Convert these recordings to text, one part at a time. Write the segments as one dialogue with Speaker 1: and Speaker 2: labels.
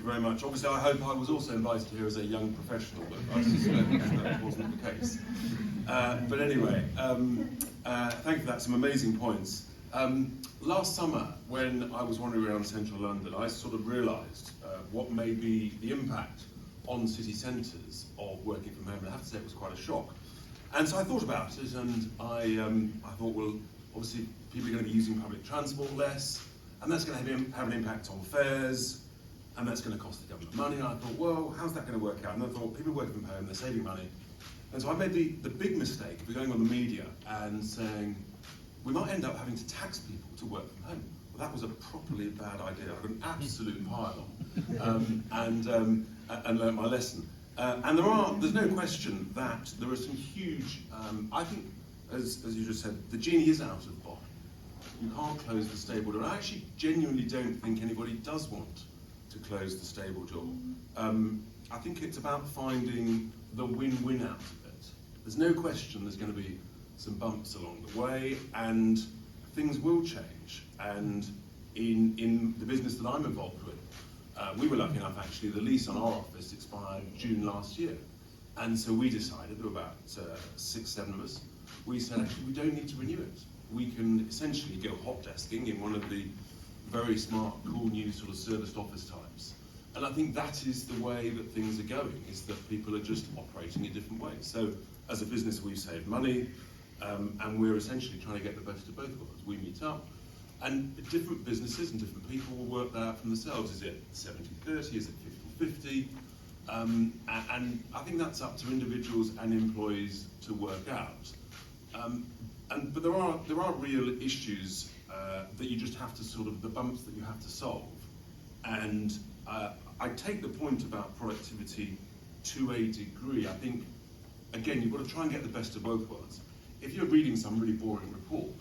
Speaker 1: very much. Obviously, I hope I was also invited here as a young professional, but I suspect that wasn't the case. But anyway, thank you for that. Some amazing points. Last summer, when I was wandering around central London, I sort of realised what may be the impact on city centres of working from home. And I have to say it was quite a shock. And so I thought about it, and I thought, well, obviously people are going to be using public transport less, and that's going to have an impact on fares, and that's going to cost the government money. And I thought, well, how's that going to work out? And I thought, people working from home, they're saving money. And so I made the big mistake of going on the media and saying, we might end up having to tax people to work from home. Well, that was a properly bad idea. I got an absolute pile on, and learnt my lesson. And there's no question that there are some huge, I think, as you just said, the genie is out of the bottle. You can't close the stable door. I actually genuinely don't think anybody does want to close the stable door. I think it's about finding the win-win out of it. There's no question there's going to be some bumps along the way, and things will change. And in the business that I'm involved with, we were lucky enough, actually, the lease on our office expired June last year. And so we decided, there were about 6-7 of us, we said, actually, we don't need to renew it. We can essentially go hot desking in one of the very smart, cool new sort of serviced office types. And I think that is the way that things are going, is that people are just operating in different ways. So as a business, we've saved money, and we're essentially trying to get the best of both worlds. We meet up, and different businesses and different people will work that out for themselves. Is it 70-30? Is it 50-50? And I think that's up to individuals and employees to work out. But there are real issues that you just have to the bumps that you have to solve. And I take the point about productivity to a degree. I think, again, you've got to try and get the best of both worlds. If you're reading some really boring report,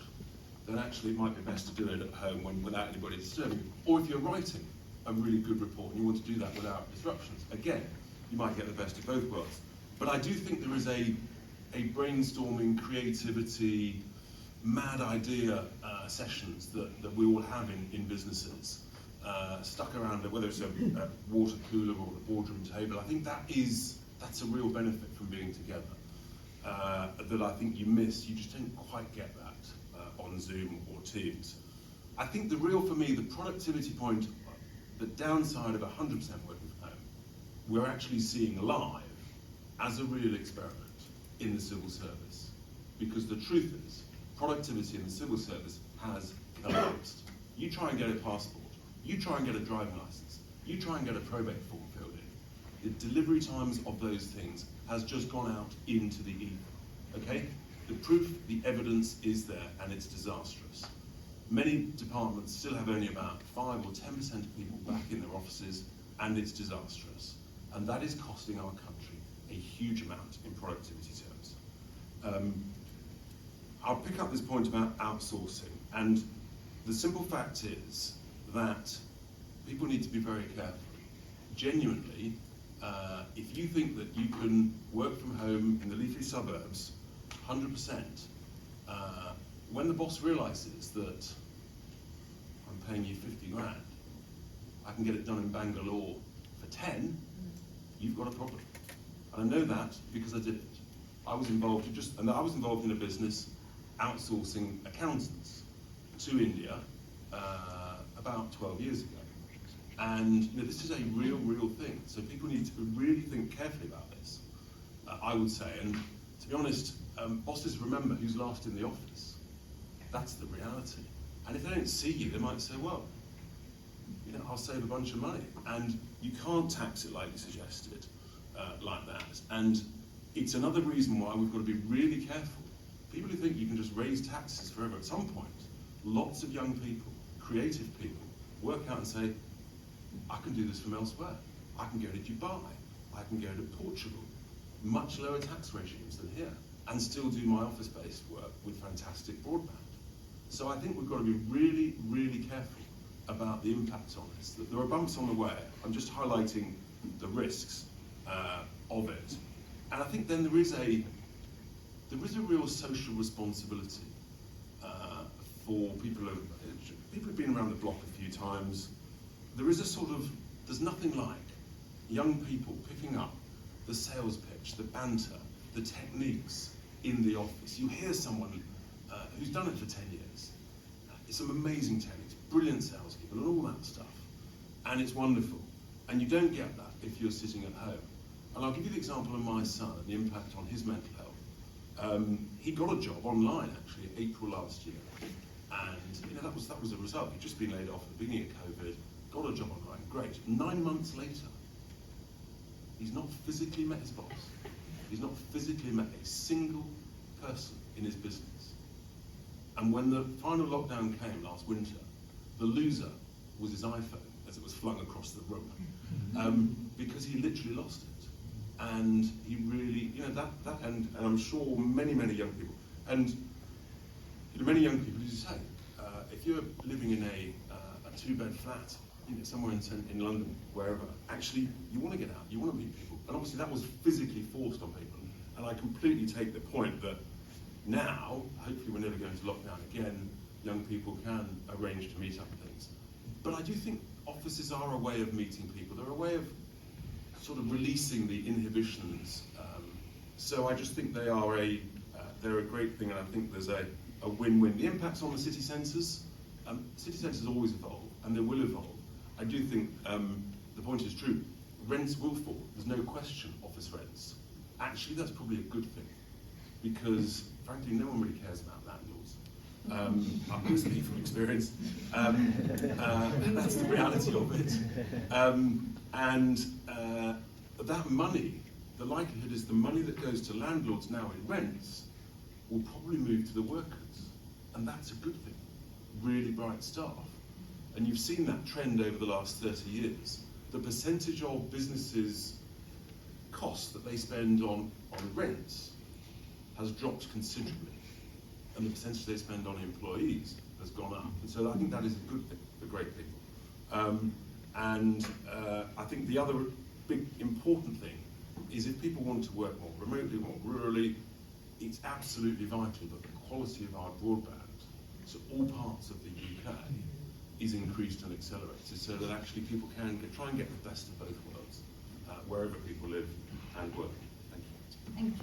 Speaker 1: then actually it might be best to do it at home without anybody disturbing you. Or if you're writing a really good report and you want to do that without disruptions, again, you might get the best of both worlds. But I do think there is a brainstorming, creativity, mad idea sessions that we all have in businesses, stuck around whether it's a water cooler or a boardroom table. I think that's a real benefit from being together that I think you miss. You just don't quite get that on Zoom or Teams. I think the productivity point, the downside of 100% working from home, we're actually seeing live as a real experiment in the civil service. Because the truth is, productivity in the civil service has collapsed. You try and get a passport, you try and get a driving license, you try and get a probate form filled in. The delivery times of those things has just gone out into the ether, okay? The proof, the evidence is there, and it's disastrous. Many departments still have only about 5 or 10% of people back in their offices, and it's disastrous. And that is costing our country a huge amount in productivity terms. I'll pick up this point about outsourcing, and the simple fact is that people need to be very careful. Genuinely, if you think that you can work from home in the leafy suburbs 100%, when the boss realises that I'm paying you 50 grand, I can get it done in Bangalore for 10, you've got a problem. And I know that because I did it. I was involved in a business outsourcing accountants to India about 12 years ago. And this is a real thing. So people need to really think carefully about this, I would say. And to be honest, bosses remember who's last in the office. That's the reality. And if they don't see you, they might say, well, I'll save a bunch of money. And you can't tax it like you suggested, like that. And it's another reason why we've got to be really careful. People who think you can just raise taxes forever, at some point, lots of young people, creative people, work out and say, I can do this from elsewhere. I can go to Dubai, I can go to Portugal, much lower tax regimes than here, and still do my office-based work with fantastic broadband. So I think we've got to be really careful about the impact on this. There are bumps on the way. I'm just highlighting the risks of it. And I think then there is a real social responsibility for people who've been around the block a few times. There is a sort of There's nothing like young people picking up the sales pitch, the banter, the techniques in the office. You hear someone who's done it for 10 years. It's some amazing techniques, brilliant salespeople and all that stuff. And it's wonderful. And you don't get that if you're sitting at home. And I'll give you the example of my son and the impact on his mental health. He got a job online actually in April last year. And that was a result. He'd just been laid off at the beginning of COVID, got a job online, great. 9 months later, he's not physically met his boss. He's not physically met a single person in his business. And when the final lockdown came last winter, the loser was his iPhone as it was flung across the room, because he literally lost it. And he really, and I'm sure many young people, and many young people, as you say, if you're living in a 2-bed flat, somewhere in London, wherever, actually you want to get out, you want to meet people. And obviously that was physically forced on people. And I completely take the point that now, hopefully we're never going to lockdown again, young people can arrange to meet up and things. But I do think offices are a way of meeting people. They're a way of sort of releasing the inhibitions. So I just think they're a great thing, and I think there's a win-win. The impacts on the city centres always evolve, and they will evolve. I do think the point is true. Rents will fall. There's no question. Office rents. Actually, that's probably a good thing, because frankly, no one really cares about landlords. I'm going to speak from experience. That's the reality of it. That money, the likelihood is the money that goes to landlords now in rents will probably move to the workers, and that's a good thing. Really bright staff. And you've seen that trend over the last 30 years. The percentage of businesses' costs that they spend on rents has dropped considerably, and the percentage they spend on employees has gone up. And so I think that is a good thing for great people. I think the other big important thing is if people want to work more remotely, more rurally, it's absolutely vital that the quality of our broadband, so all parts of the UK, is increased and accelerated, so that actually people can try and get the best of both worlds, wherever people live and work. Thank you.
Speaker 2: Thank you.